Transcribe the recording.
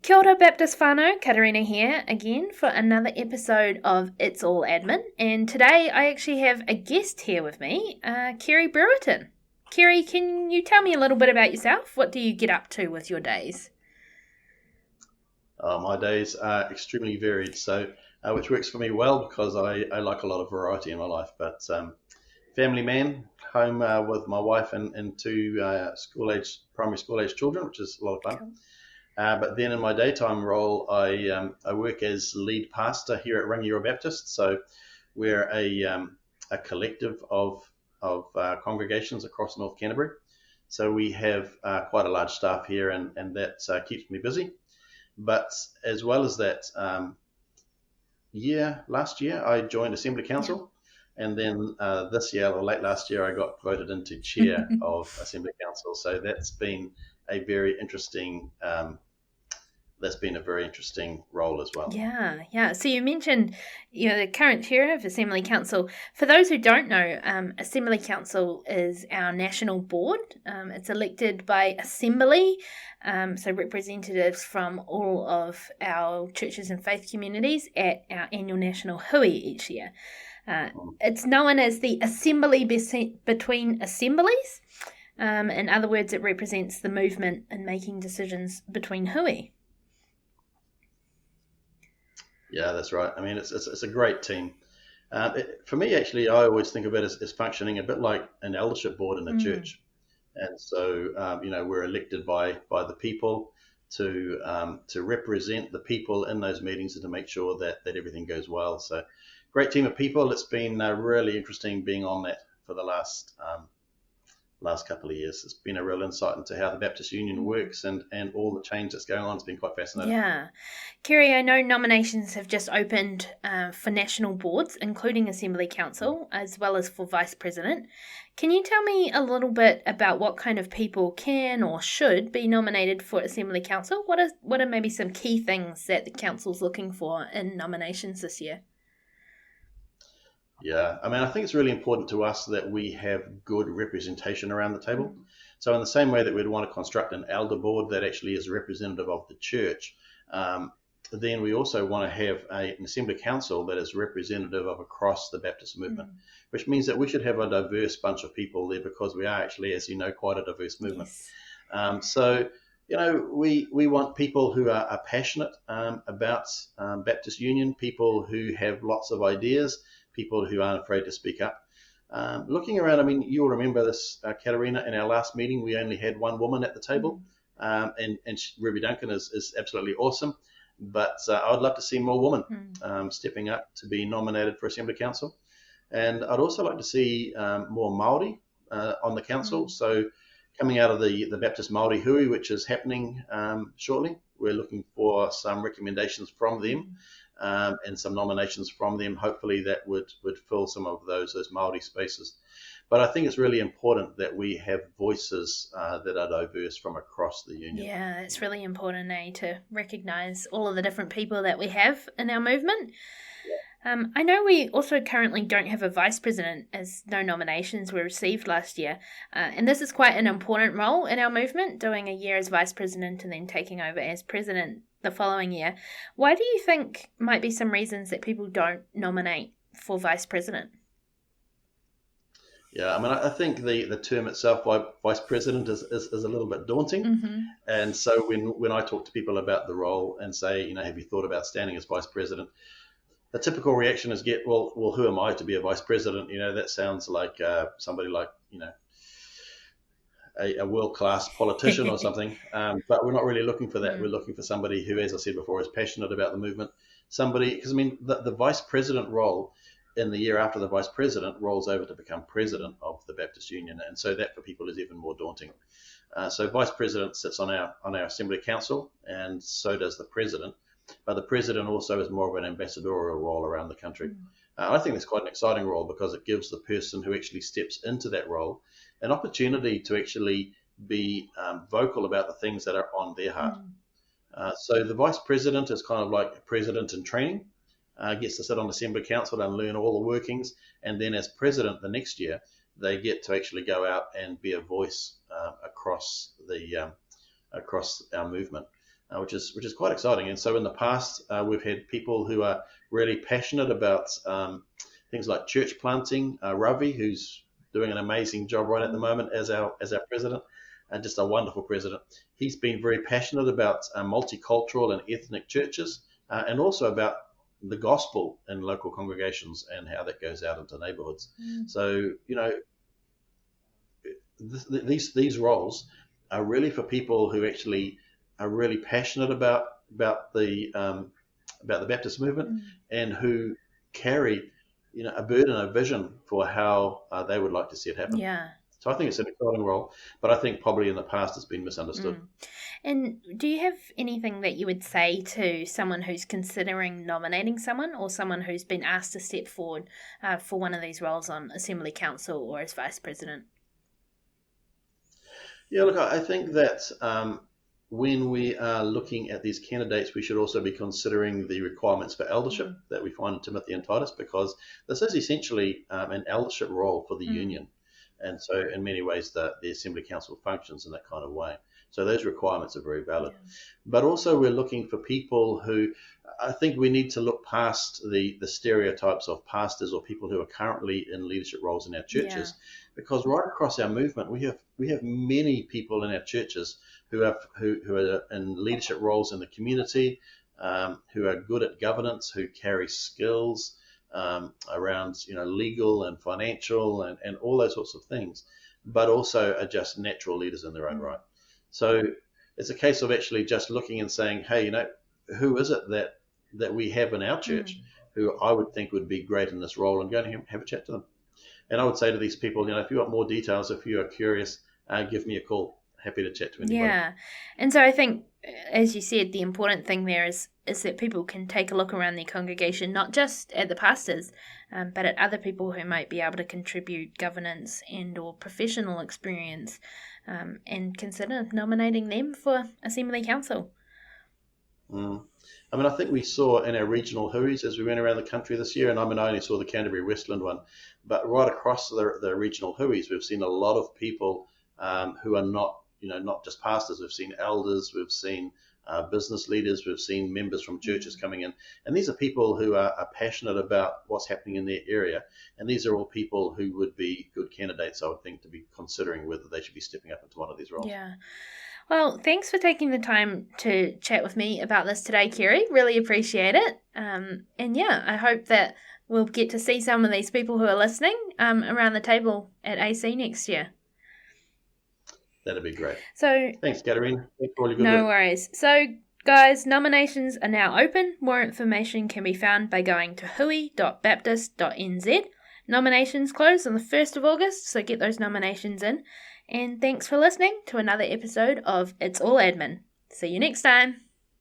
Kia ora Baptist whānau, Catharina here again for another episode of It's All Admin, and today I actually have a guest here with me, Kerry Brewerton. Kerry, can you tell me a little bit about yourself? What do you get up to with your days? My days are extremely varied, so which works for me well because I like a lot of variety in my life. But family man, home with my wife and two primary school age children, which is a lot of fun. Cool. But then in my daytime role, I work as lead pastor here at Rangiora Baptist. So we're a collective of congregations across North Canterbury. So we have quite a large staff here, and that keeps me busy. But as well as that, last year I joined Assembly Council, and then this year or late last year I got voted into chair of Assembly Council. So that's been a very interesting role as well. Yeah. So you mentioned, the current chair of Assembly Council. For those who don't know, Assembly Council is our national board. It's elected by Assembly, so representatives from all of our churches and faith communities at our annual national hui each year. It's known as the Assembly between Assemblies. In other words, it represents the movement in making decisions between hui. Yeah, that's right. I mean, it's a great team. For me, actually, I always think of it as functioning a bit like an eldership board in a church. And so, we're elected by the people to represent the people in those meetings and to make sure that everything goes well. So, great team of people. It's been really interesting being on that for the last couple of years. It's been a real insight into how the Baptist Union works and all the change that's going on. It's been quite fascinating. Yeah. Kerry, I know nominations have just opened for national boards, including Assembly Council, as well as for Vice President. Can you tell me a little bit about what kind of people can or should be nominated for Assembly Council? What are maybe some key things that the Council's looking for in nominations this year? Yeah, I mean, I think it's really important to us that we have good representation around the table. So in the same way that we'd want to construct an elder board that actually is representative of the church, then we also want to have an Assembly Council that is representative of across the Baptist movement, which means that we should have a diverse bunch of people there because we are actually, as you know, quite a diverse movement. Yes. So, we want people who are passionate about Baptist Union, people who have lots of ideas, people who aren't afraid to speak up. Looking around, I mean, you'll remember this, Catharina, in our last meeting, we only had one woman at the table, and Ruby Duncan is absolutely awesome. But I would love to see more women stepping up to be nominated for Assembly Council. And I'd also like to see more Māori on the council. So coming out of the Baptist Māori Hui, which is happening shortly, we're looking for some recommendations from them. And some nominations from them. Hopefully that would fill some of those Māori spaces. But I think it's really important that we have voices that are diverse from across the union. Yeah, it's really important, to recognise all of the different people that we have in our movement. I know we also currently don't have a vice president, as no nominations were received last year. And this is quite an important role in our movement, doing a year as vice president and then taking over as president the following year. Why do you think might be some reasons that people don't nominate for vice president? Yeah, I mean, I think the term itself, vice president, is a little bit daunting. And so when I talk to people about the role and say, have you thought about standing as vice president? The typical reaction is well, who am I to be a vice president? That sounds like somebody like, a world-class politician or something. But we're not really looking for that. We're looking for somebody who, as I said before, is passionate about the movement. Because, I mean, the vice president role in the year after the vice president rolls over to become president of the Baptist Union. And so that for people is even more daunting. So vice president sits on our Assembly Council, and so does the president. But the president also is more of an ambassadorial role around the country. I think that's quite an exciting role because it gives the person who actually steps into that role an opportunity to actually be vocal about the things that are on their heart. So the vice president is kind of like a president in training, gets to sit on Assembly Council and learn all the workings. And then as president the next year, they get to actually go out and be a voice across our movement. which is quite exciting. And so in the past, we've had people who are really passionate about things like church planting. Ravi, who's doing an amazing job right at the moment as our president, and just a wonderful president. He's been very passionate about multicultural and ethnic churches, and also about the gospel in local congregations and how that goes out into neighborhoods. So, these roles are really for people who actually are really passionate about the Baptist movement and who carry a burden, a vision for how they would like to see it happen. Yeah. So I think it's an exciting role, but I think probably in the past it's been misunderstood. And do you have anything that you would say to someone who's considering nominating someone, or someone who's been asked to step forward for one of these roles on Assembly Council or as Vice President? Yeah, look, I think that when we are looking at these candidates, we should also be considering the requirements for eldership that we find in Timothy and Titus, because this is essentially an eldership role for the union. And so in many ways, the Assembly Council functions in that kind of way. So those requirements are very valid. Yeah. But also we're looking for people who, I think we need to look past the stereotypes of pastors or people who are currently in leadership roles in our churches, because right across our movement, we have many people in our churches who are in leadership roles in the community, who are good at governance, who carry skills around legal and financial and all those sorts of things, but also are just natural leaders in their own right. So it's a case of actually just looking and saying, hey, who is it that we have in our church who I would think would be great in this role, and go and have a chat to them. And I would say to these people, if you want more details, if you are curious, give me a call. Happy to chat to anybody. Yeah. And so I think, as you said, the important thing there is that people can take a look around their congregation, not just at the pastors, but at other people who might be able to contribute governance and or professional experience, and consider nominating them for Assembly Council. I think we saw in our regional huis as we went around the country this year, and I only saw the Canterbury Westland one, but right across the regional huis, we've seen a lot of people who are not just pastors. We've seen elders, we've seen business leaders, we've seen members from churches coming in, and these are people who are passionate about what's happening in their area, and these are all people who would be good candidates, I would think, to be considering whether they should be stepping up into one of these roles. Yeah. Well, thanks for taking the time to chat with me about this today, Kerry. Really appreciate it. And I hope that we'll get to see some of these people who are listening around the table at AC next year. That'd be great. So thanks, Catharina. Thanks for all your good work. No worries. So, guys, nominations are now open. More information can be found by going to hui.baptist.nz. Nominations close on the 1st of August, so get those nominations in. And thanks for listening to another episode of It's All Admin. See you next time.